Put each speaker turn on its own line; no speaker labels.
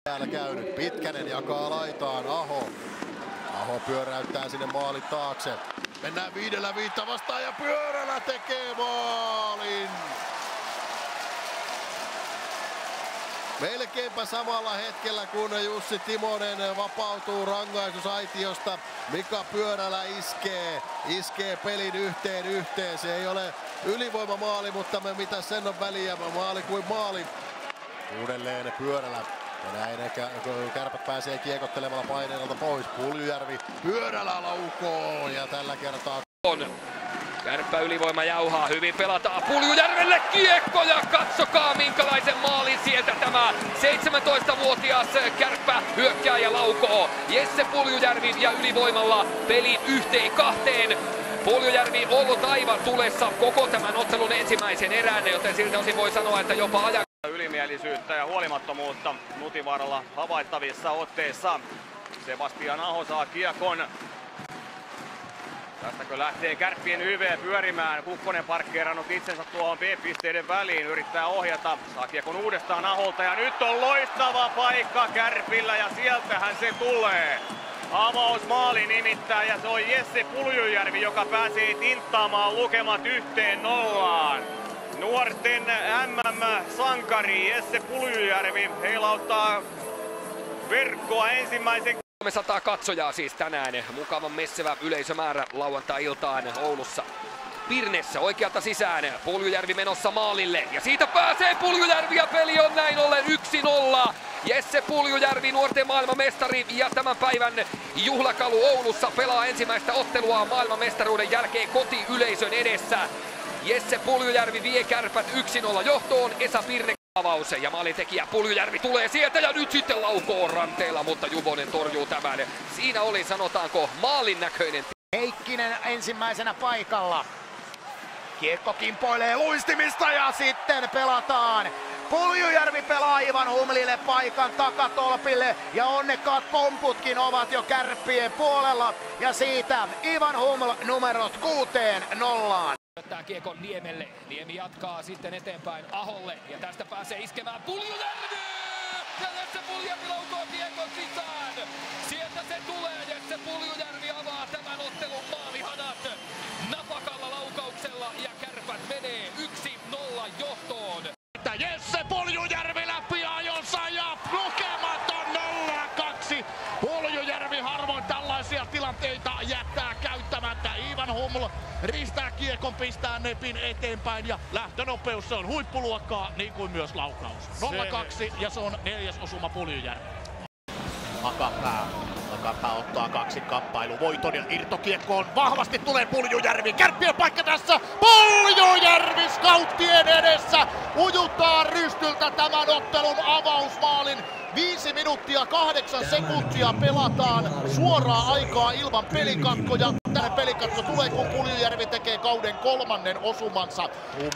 Täällä käynyt. Pitkänen jakaa laitaan. Aho pyöräyttää sinne maalin taakse. Mennään 5-5 vastaan ja Pyörälä tekee maalin. Melkeinpä samalla hetkellä kun Jussi Timonen vapautuu rangaistusaitiosta, Mika Pyörälä iskee pelin yhteen. Se ei ole ylivoimamaali, mutta mitä sen on väliä, maali kuin maali. Uudelleen Pyörälä. Ja näin Kärpät pääsee kiekottelemalla paineelta pois. Puljujärvi, Pyörälä laukoo ja tällä kertaa
Kärppä ylivoima jauhaa, hyvin pelataan Puljujärvelle kiekko ja katsokaa minkälaisen maalin sieltä tämä 17-vuotias Kärppä hyökkääjä laukoo. Jesse Puljujärvi ja ylivoimalla pelin 1-2. Puljujärvi ollut aivan tulessa koko tämän ottelun ensimmäisen erään, joten siltä osin voi sanoa, että jopa
ylimielisyyttä ja huolimattomuutta Nutivaaralla havaittavissa otteissa. Sebastian Aho saa kiekon. Tästäkö lähtee Kärppien YV pyörimään. Kukkonen parkkeerannut itsensä tuohon B-pisteiden väliin. Yrittää ohjata. Saa kiekon uudestaan Aholta ja nyt on loistava paikka Kärpillä ja sieltähän se tulee. Avausmaali nimittäin ja se on Jesse Puljujärvi, joka pääsee tinttaamaan lukemat 1-0. Nuorten MM-sankari Jesse Puljujärvi heilauttaa verkkoa ensimmäisen.
300 katsojaa siis tänään. Mukavan messevä yleisömäärä lauantai-iltaan Oulussa. Pirnessä oikealta sisään. Puljujärvi menossa maalille. Ja siitä pääsee Puljujärvi ja peli on näin ollen 1-0. Jesse Puljujärvi, nuorten maailmanmestari ja tämän päivän juhlakalu Oulussa pelaa ensimmäistä ottelua maailmanmestaruuden jälkeen kotiyleisön edessä. Jesse Puljujärvi vie Kärpät 1-0 johtoon. Esa Pirne avaus ja maalintekijä Puljujärvi tulee sieltä ja nyt sitten laukoo ranteella, mutta Juvonen torjuu tämän. Siinä oli sanotaanko maalin näköinen.
Heikkinen ensimmäisenä paikalla. Kiekko kimpoilee luistimista ja sitten pelataan. Puljujärvi pelaa Ivan Humlille paikan takatolpille ja onnekkaat pomputkin ovat jo Kärppien puolella. Ja siitä Ivan Huml numerot 6-0.
Ottaa kiekon Niemelle. Niemi jatkaa sitten eteenpäin Aholle ja tästä pääsee iskemään Puljujärvi! Ja Jesse Puljujärvi laukoo kiekon sisään. Sieltä se tulee. Jesse Puljujärvi avaa tämän ottelun maalihanat napakalla laukauksella ja Kärpät menee 1-0 johtoon.
Jesse Puljujärvi läpi ajonsa ja lukematon 0-2. Puljujärvi harvoin tällaisia tilanteita jättää käyttämättä. Ivan Huml ristää kiekon, pistää nepin eteenpäin ja lähtönopeus se on huippuluokkaa niin kuin myös laukaus. 0-2 ja se on 4. osuma Puljujärvi. Takapää ottaa 2 kamppailu voiton ja irtokiekkoon vahvasti tulee Puljujärvi. Kärppien paikka tässä. Puljujärvi scouttien edessä ujuttaa rystyltä tämän ottelun avausmaalin. 5 minuuttia 8 sekuntia pelataan suoraa aikaa ilman pelikatkoja. Tänne pelikatko tulee kun Puljujärvi tekee kauden 3. osumansa.